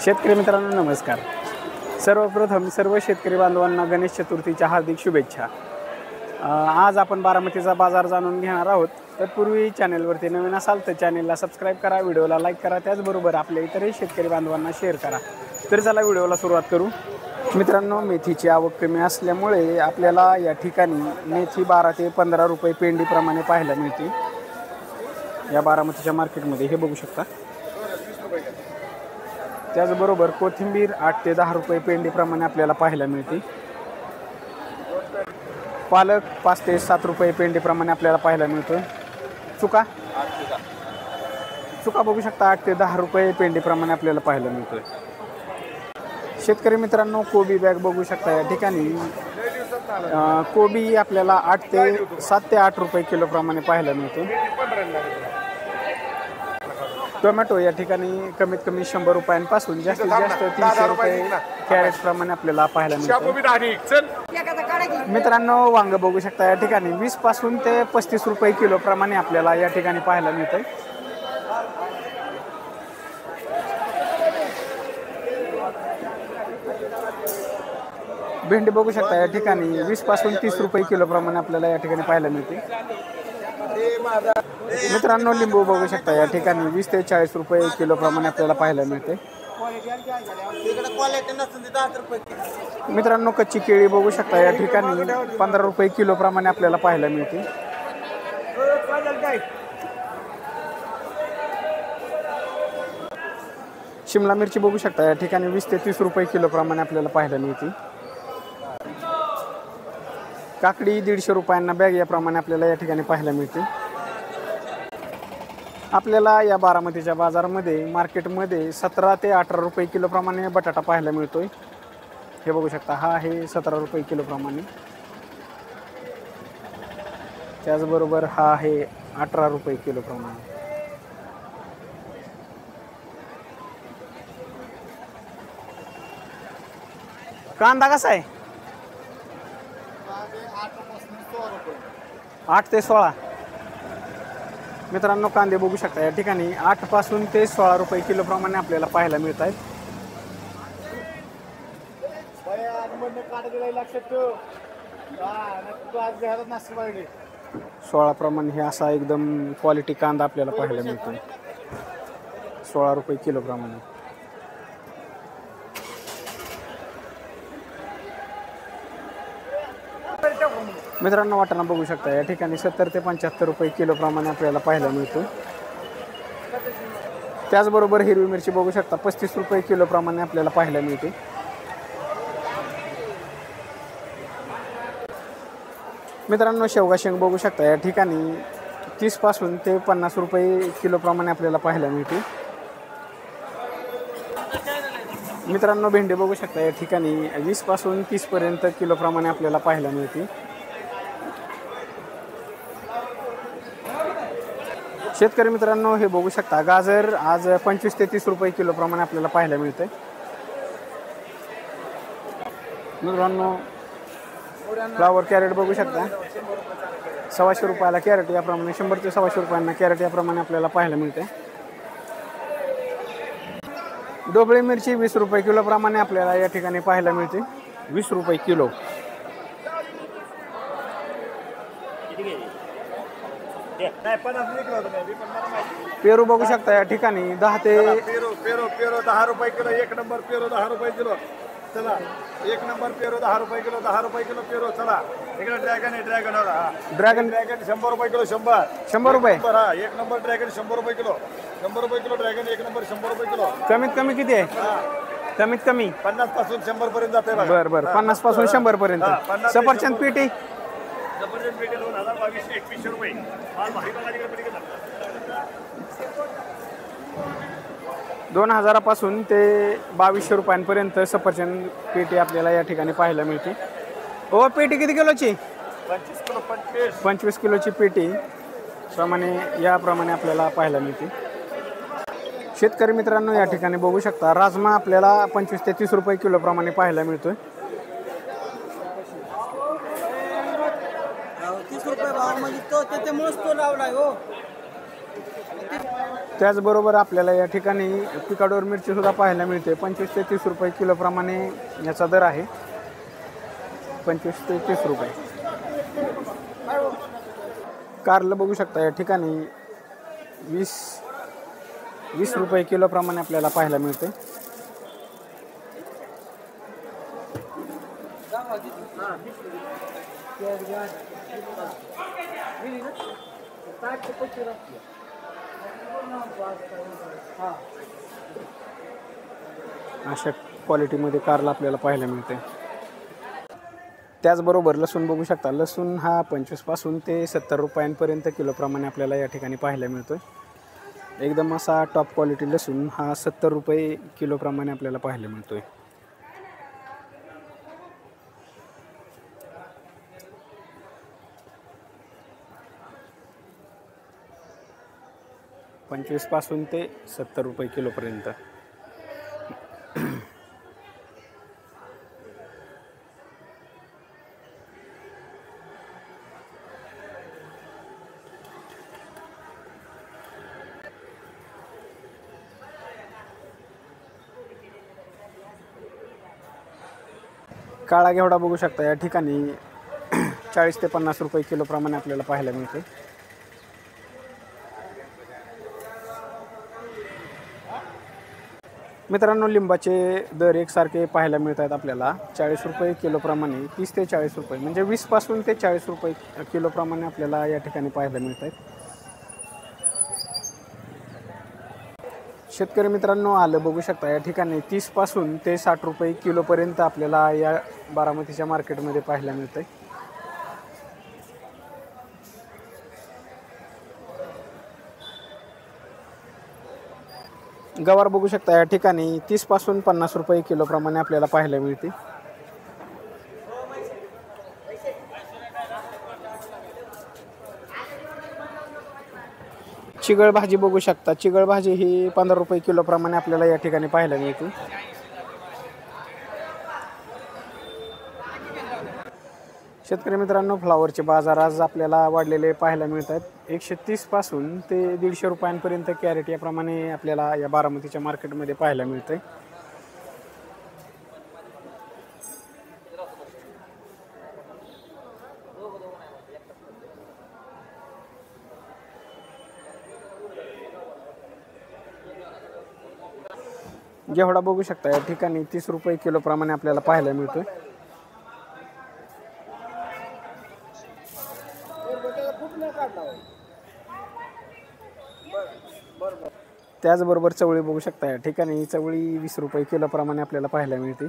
शेतकरी मित्रांनो नमस्कार। सर्वप्रथम सर्व शेतकरी बांधवांना गणेश चतुर्थीच्या हार्दिक शुभेच्छा। आज आपण बारामतीचा बाजार जाणून घेणार आहोत। तत्पूर्वी चॅनलवरती नवीन असाल तर चॅनलला सबस्क्राईब करा, व्हिडिओला लाईक करा, त्याचबरोबर आपल्या इतरही शेतकरी बांधवांना शेअर करा। तर चला व्हिडिओला सुरुवात करू। मित्रांनो, मेथीची आवक कमी असल्यामुळे आपल्याला या ठिकाणी मेथी 12 ते 15 रुपये पेंडीप्रमाणे पाहायला मिळते। या बारामतीच्या मार्केटमध्ये हे बघू शकता। त्याचबरोबर कोथिंबीर 8 ते 10 रुपये पेंडीप्रमाणे आपल्याला पाहायला मिळते। पालक 5 ते 7 रुपये पेंडीप्रमाणे आपल्याला पाहायला मिळतो। चुका बघू शकता 8 ते 10 रुपये पेंडीप्रमाणे आपल्याला पाहायला मिळतोय। शेतकरी मित्रांनो, कोबी बॅग बघू शकता। या ठिकाणी कोबी आपल्याला 7 ते 8 रुपये किलोप्रमाणे पाहायला मिळतो। टोमॅटो या ठिकाणी कमीत कमी 100 रुपयांपासून जास्तीत जास्त 300 रुपये कॅरेट प्रमाणे आपल्याला पाहायला मिळतो। मित्रांनो, वांग बघू शकता। या ठिकाणी 20 पासून ते 35 रुपये किलो प्रमाणे आपल्याला या ठिकाणी पाहायला मिळतंय। भेंडी बघू शकता। या ठिकाणी 20 पासून 30 रुपये किलो प्रमाणे आपल्याला या ठिकाणी पाहायला मिळते। मित्रांनो, लिंबू बघू शकता। या ठिकाणी 20 ते 40 रुपये किलो प्रमाणे आपल्याला पाहायला मिळते। मित्रांनो, कच्ची केळी बघू शकता। या ठिकाणी 15 रुपये किलो प्रमाणे आपल्याला पाहायला मिळते। शिमला मिरची बघू शकता। या ठिकाणी 20 ते 30 रुपये किलो प्रमाणे आपल्याला पाहायला मिळते। काकडी 150 रुपयांना बॅग याप्रमाणे आपल्याला या ठिकाणी पाहायला मिळते। आपल्याला या बारामतीच्या बाजारामध्ये मार्केटमध्ये 17 ते 18 रुपये किलो प्रमाणे बटाटा पाहायला मिळतोय। हे बघू शकता, हा आहे 17 रुपये किलो प्रमाणे। त्याचबरोबर हा आहे 18 रुपये किलो प्रमाणे। कांदा कसा आहे? 8 ते 16। मित्रांनो, कांदे बघू शकता। या ठिकाणी 8 पासून ते 16 रुपये किलो प्रमाणे आपल्याला पाहायला मिळत आहेत। 16 प्रमाणे हे असा एकदम क्वालिटी कांदा आपल्याला पाहायला मिळतो। 16 रुपये किलो प्रमाणे। मित्रांनो, वाटाणा बघू शकता। या ठिकाणी 70 ते 75 रुपये किलो प्रमाणे आपल्याला पाहायला मिळतो। त्याचबरोबर हिरवी मिरची बघू शकता, 35 रुपये किलो प्रमाणे आपल्याला पाहायला मिळते। मित्रांनो, शेवगा शेंग बघू शकता। या ठिकाणी 30 पासून ते 50 रुपये किलो प्रमाणे आपल्याला पाहायला मिळते। मित्रांनो, भेंडी बघू शकता। या ठिकाणी 20 पासून 30 पर्यंत किलो प्रमाणे आपल्याला पाहायला मिळते। शेतकरी मित्रांनो, हे बघू शकता, गाजर आज 25 ते 30 रुपये किलो प्रमाणे आपल्याला पाहायला मिळते। मित्रांनो, फ्लावर कॅरेट बघू शकता, 125 रुपयाला कॅरेट याप्रमाणे, 100 ते 125 रुपयांना कॅरेट याप्रमाणे आपल्याला पाहायला मिळते। डोबळी मिरची 20 रुपये किलो प्रमाणे आपल्याला या ठिकाणी पाहायला मिळते। 20 रुपये किलो। पेरू बघू शकता। या ठिकाणी 10 ते पेरू 10 रुपये किलो। 1 नंबर पेरू 10 रुपये किलो। चला, 1 नंबर पेरू 10 रुपये किलो। 10 रुपये किलो पेरू। चला, इकडे ड्रॅगन आहे, ड्रॅगन 100 रुपये किलो। 100 रुपये। 1 नंबर ड्रॅगन 100 रुपये किलो। 100 रुपये किलो ड्रॅगन 1 नंबर 100 रुपये किलो। कमीत कमी किती आहे? कमीत कमी 50 पासून 100 पर्यंत जाते। बरं, 50 पासून 100 पर्यंत। सफरचंद पेटी 2022 रुपये। 2000 पासून ते 2200 रुपयांपर्यंत सफरचंद पेटी आपल्याला या ठिकाणी पाहायला मिळते। हो, पेटी किती किलोची? 25 किलो। 25 किलोची पेटी प्रमाणे याप्रमाणे आपल्याला पाहायला मिळते। शेतकरी मित्रांनो, या ठिकाणी बघू शकता, राजमा आपल्याला 25 ते 30 रुपये किलो प्रमाणे पाहायला मिळतोय। 30 रुपये भाव म्हणजे तो त्याच्यामुळेच तो लावलाय हो। त्याचबरोबर आपल्याला या ठिकाणी पिकाडोर मिरची सुद्धा पाहायला मिळते. 25 ते 30 रुपये किलोप्रमाणे याचा दर आहे. 25 ते 30 रुपये. कारलं बघू शकता या ठिकाणी 20 रुपये किलोप्रमाणे आपल्याला पाहायला मिळते. अशा क्वालिटीमध्ये कारला आपल्याला पाहायला मिळते. त्याचबरोबर लसूण बघू शकता. लसूण हा 25 पासून ते 70 रुपयांपर्यंत किलोप्रमाणे आपल्याला या ठिकाणी पाहायला मिळतोय. एकदम असा टॉप क्वालिटी लसूण हा 70 रुपये किलोप्रमाणे आपल्याला पाहायला मिळतोय. पंचवीस पासून ते 70 रुपये किलोपर्यंत. काळा घेवडा बघू शकता या ठिकाणी 40 ते 50 रुपये किलोप्रमाणे आपल्याला पाहायला मिळते. मित्रांनो, लिंबाचे दर एकसारखे पाहायला मिळत आहेत आपल्याला. 40 रुपये किलोप्रमाणे 30 ते 40 रुपये म्हणजे 20 पासून ते 40 रुपये किलोप्रमाणे आपल्याला या ठिकाणी पाहायला मिळत आहेत. शेतकरी मित्रांनो, आलं बघू शकता या ठिकाणी 30 पासून ते 60 रुपये किलोपर्यंत आपल्याला या बारामतीच्या मार्केटमध्ये पाहायला मिळत आहे. गवार बघू शकता या ठिकाणी 30 पासून 50 रुपये किलोप्रमाणे आपल्याला पाहायला मिळते. चिगळ भाजी बघू शकता. चिगळ भाजी ही 15 रुपये किलोप्रमाणे आपल्याला या ठिकाणी पाहायला मिळते. शेतकरी मित्रांनो, फ्लावरचे बाजार आज आपल्याला वाढलेले पाहायला मिळत आहेत. 130 पासून ते 150 रुपयांपर्यंत कॅरेट याप्रमाणे आपल्याला या बारामतीच्या मार्केटमध्ये पाहायला मिळते. घेवडा बघू शकता या ठिकाणी 30 रुपये किलोप्रमाणे आपल्याला पाहायला मिळतोय. त्याचबरोबर चवळी बघू शकता या ठिकाणी चवळी 20 रुपये किलोप्रमाणे आपल्याला पाहायला मिळते.